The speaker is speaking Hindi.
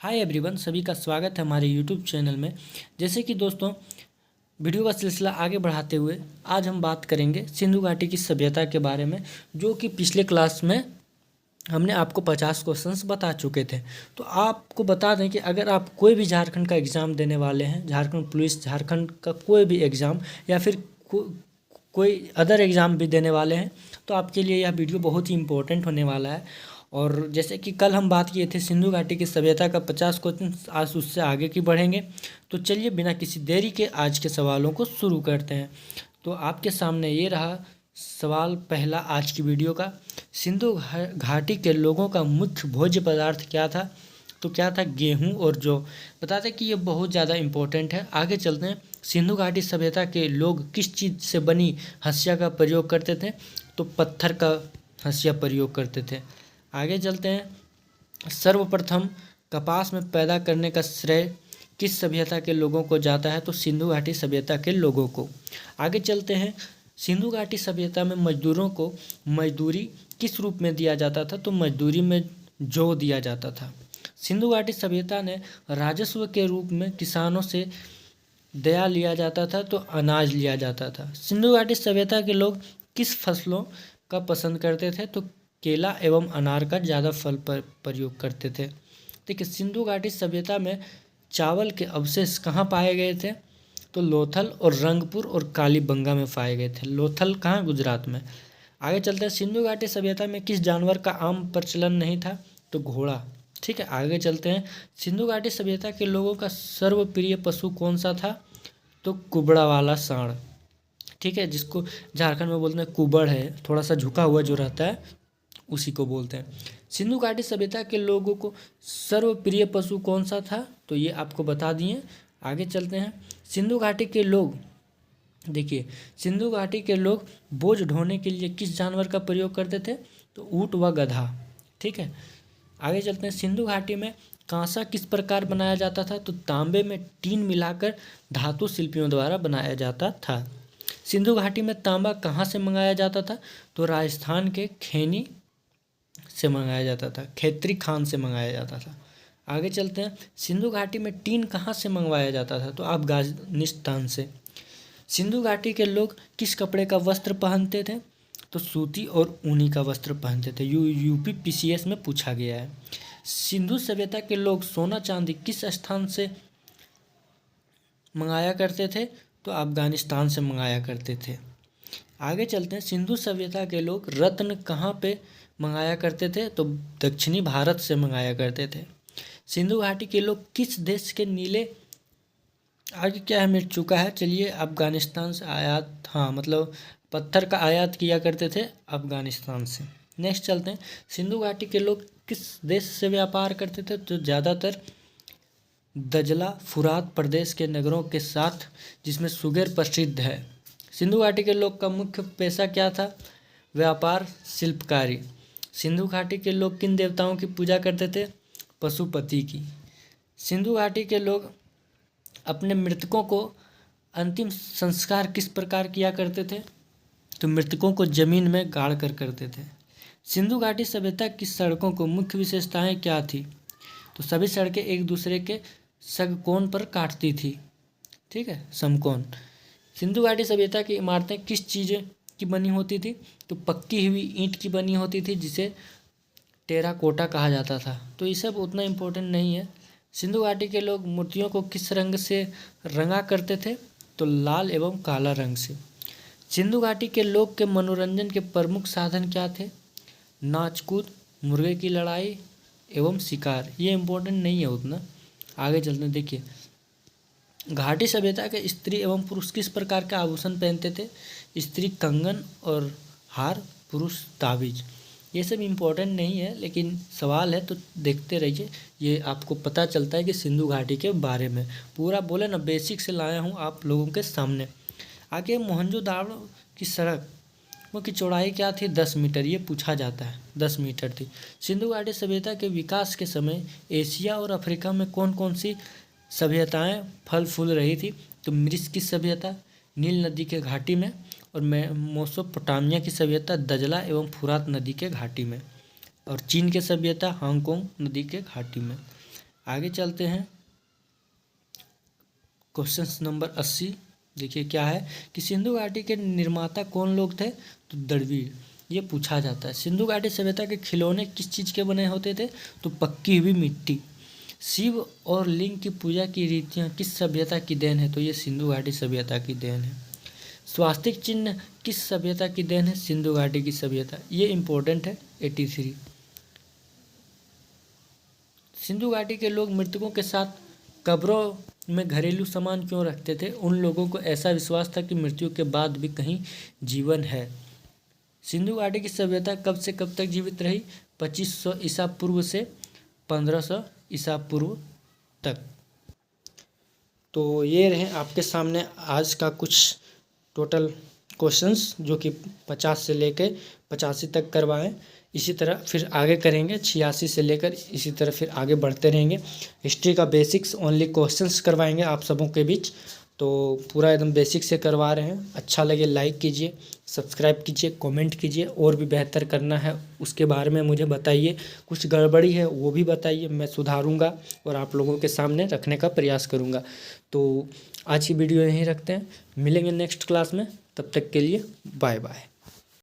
हाय एवरीवन, सभी का स्वागत है हमारे यूट्यूब चैनल में। जैसे कि दोस्तों, वीडियो का सिलसिला आगे बढ़ाते हुए आज हम बात करेंगे सिंधु घाटी की सभ्यता के बारे में, जो कि पिछले क्लास में हमने आपको 50 क्वेश्चंस बता चुके थे। तो आपको बता दें कि अगर आप कोई भी झारखंड का एग्ज़ाम देने वाले हैं, झारखंड पुलिस, झारखंड का कोई भी एग्ज़ाम या फिर कोई अदर एग्ज़ाम भी देने वाले हैं, तो आपके लिए यह वीडियो बहुत ही इम्पोर्टेंट होने वाला है। और जैसे कि कल हम बात किए थे सिंधु घाटी की सभ्यता का 50 क्वेश्चन, आज उससे आगे की बढ़ेंगे। तो चलिए बिना किसी देरी के आज के सवालों को शुरू करते हैं। तो आपके सामने ये रहा सवाल पहला आज की वीडियो का। सिंधु घाटी के लोगों का मुख्य भोज्य पदार्थ क्या था? तो क्या था? गेहूं और जौ। बताते कि ये बहुत ज़्यादा इम्पोर्टेंट है। आगे चलते हैं। सिंधु घाटी सभ्यता के लोग किस चीज़ से बनी हंसिया का प्रयोग करते थे? तो पत्थर का हंसिया प्रयोग करते थे। आगे चलते हैं। सर्वप्रथम कपास में पैदा करने का श्रेय किस सभ्यता के लोगों को जाता है? तो सिंधु घाटी सभ्यता के लोगों को। आगे चलते हैं। सिंधु घाटी सभ्यता में मजदूरों को मजदूरी किस रूप में दिया जाता था? तो मजदूरी में जौ दिया जाता था। सिंधु घाटी सभ्यता ने राजस्व के रूप में किसानों से दया लिया जाता था, तो अनाज लिया जाता था। सिंधु घाटी सभ्यता के लोग किस फसलों का पसंद करते थे? तो केला एवं अनार का ज़्यादा फल पर प्रयोग करते थे। देखिए, सिंधु घाटी सभ्यता में चावल के अवशेष कहाँ पाए गए थे? तो लोथल और रंगपुर और कालीबंगा में पाए गए थे। लोथल कहाँ? गुजरात में। आगे चलते हैं। सिंधु घाटी सभ्यता में किस जानवर का आम प्रचलन नहीं था? तो घोड़ा। ठीक है, आगे चलते हैं। सिंधु घाटी सभ्यता के लोगों का सर्वप्रिय पशु कौन सा था? तो कुबड़ा वाला सांड। ठीक है, जिसको झारखंड में बोलते हैं कुबड़ है, थोड़ा सा झुका हुआ जो रहता है, उसी को बोलते हैं। सिंधु घाटी सभ्यता के लोगों को सर्वप्रिय पशु कौन सा था? तो ये आपको बता दिए। आगे चलते हैं। सिंधु घाटी के लोग, देखिए, सिंधु घाटी के लोग बोझ ढोने के लिए किस जानवर का प्रयोग करते थे? तो ऊँट व गधा। ठीक है, आगे चलते हैं। सिंधु घाटी में कांसा किस प्रकार बनाया जाता था? तो तांबे में टीन मिलाकर धातु शिल्पियों द्वारा बनाया जाता था। सिंधु घाटी में तांबा कहाँ से मंगाया जाता था? तो राजस्थान के खैनी से मंगाया जाता था, खैत्री खान से मंगाया जाता था। आगे चलते हैं। सिंधु घाटी में टीन कहाँ से मंगवाया जाता था? तो अफगानिस्तान से। सिंधु घाटी के लोग किस कपड़े का वस्त्र पहनते थे? तो सूती और ऊनी का वस्त्र पहनते थे। यूपी पीसीएस में पूछा गया है। सिंधु सभ्यता के लोग सोना चांदी किस स्थान से मंगाया करते थे? तो अफगानिस्तान से मंगाया करते थे। आगे चलते हैं। सिंधु सभ्यता के लोग रत्न कहाँ पे मंगाया करते थे? तो दक्षिणी भारत से मंगाया करते थे। सिंधु घाटी के लोग किस देश के नीले, आगे क्या है मिट चुका है, चलिए, अफगानिस्तान से आयात, हाँ मतलब पत्थर का आयात किया करते थे अफगानिस्तान से। नेक्स्ट चलते हैं। सिंधु घाटी के लोग किस देश से व्यापार करते थे? तो ज़्यादातर दजला फुरात प्रदेश के नगरों के साथ, जिसमें सुगेर प्रसिद्ध है। सिंधु घाटी के लोग का मुख्य पेशा क्या था? व्यापार, शिल्पकारी। सिंधु घाटी के लोग किन देवताओं की पूजा करते थे? पशुपति की। सिंधु घाटी के लोग अपने मृतकों को अंतिम संस्कार किस प्रकार किया करते थे? तो मृतकों को जमीन में गाड़ कर करते थे। सिंधु घाटी सभ्यता की सड़कों को मुख्य विशेषताएं क्या थी? तो सभी सड़कें एक दूसरे के सगकोण पर काटती थी। ठीक है, समकोण। सिंधु घाटी सभ्यता की इमारतें किस चीज़ की बनी होती थी? तो पक्की हुई ईंट की बनी होती थी, जिसे टेराकोटा कहा जाता था। तो ये सब उतना इम्पोर्टेंट नहीं है। सिंधु घाटी के लोग मूर्तियों को किस रंग से रंगा करते थे? तो लाल एवं काला रंग से। सिंधु घाटी के लोग के मनोरंजन के प्रमुख साधन क्या थे? नाच कूद, मुर्गे की लड़ाई एवं शिकार। ये इम्पोर्टेंट नहीं है उतना। आगे चलते हैं। देखिए, घाटी सभ्यता के स्त्री एवं पुरुष किस प्रकार के आभूषण पहनते थे? स्त्री कंगन और हार, पुरुष ताबीज। ये सब इम्पोर्टेंट नहीं है, लेकिन सवाल है तो देखते रहिए। ये आपको पता चलता है कि सिंधु घाटी के बारे में पूरा बोले ना, बेसिक से लाया हूँ आप लोगों के सामने। आगे मोहनजोदाड़ो की सड़क की चौड़ाई क्या थी? 10 मीटर। ये पूछा जाता है, 10 मीटर थी। सिंधु घाटी सभ्यता के विकास के समय एशिया और अफ्रीका में कौन कौन सी सभ्यताएं फल फूल रही थी? तो मिस्र की सभ्यता नील नदी के घाटी में, और मेसोपोटामिया की सभ्यता दजला एवं फुरात नदी के घाटी में, और चीन की सभ्यता हांगकांग नदी के घाटी में। आगे चलते हैं। क्वेश्चन नंबर 80 देखिए क्या है कि सिंधु घाटी के निर्माता कौन लोग थे, तो द्रविड़। ये पूछा जाता है। सिंधु घाटी सभ्यता के खिलौने किस चीज़ के बने होते थे, तो पक्की हुई मिट्टी। शिव और लिंग की पूजा की रीतियाँ किस सभ्यता की देन है, तो ये सिंधु घाटी सभ्यता की देन है। स्वास्तिक चिन्ह किस सभ्यता की देन है, सिंधु घाटी की सभ्यता। ये इंपॉर्टेंट है 83। सिंधु घाटी के लोग मृतकों के साथ कब्रों में घरेलू सामान क्यों रखते थे, उन लोगों को ऐसा विश्वास था कि मृत्यु के बाद भी कहीं जीवन है। सिंधु घाटी की सभ्यता कब से कब तक जीवित रही, 2500 ईसा पूर्व से 1500 ईसा पूर्व तक। तो ये रहे आपके सामने आज का कुछ टोटल क्वेश्चंस जो कि 50 से लेकर 85 तक करवाएं। इसी तरह फिर आगे करेंगे 86 से लेकर, इसी तरह फिर आगे बढ़ते रहेंगे। हिस्ट्री का बेसिक्स ओनली क्वेश्चंस करवाएंगे आप सबों के बीच, तो पूरा एकदम बेसिक से करवा रहे हैं। अच्छा लगे लाइक कीजिए, सब्सक्राइब कीजिए, कमेंट कीजिए। और भी बेहतर करना है उसके बारे में मुझे बताइए, कुछ गड़बड़ी है वो भी बताइए, मैं सुधारूंगा और आप लोगों के सामने रखने का प्रयास करूंगा। तो आज की वीडियो यहीं रखते हैं, मिलेंगे नेक्स्ट क्लास में, तब तक के लिए बाय बाय।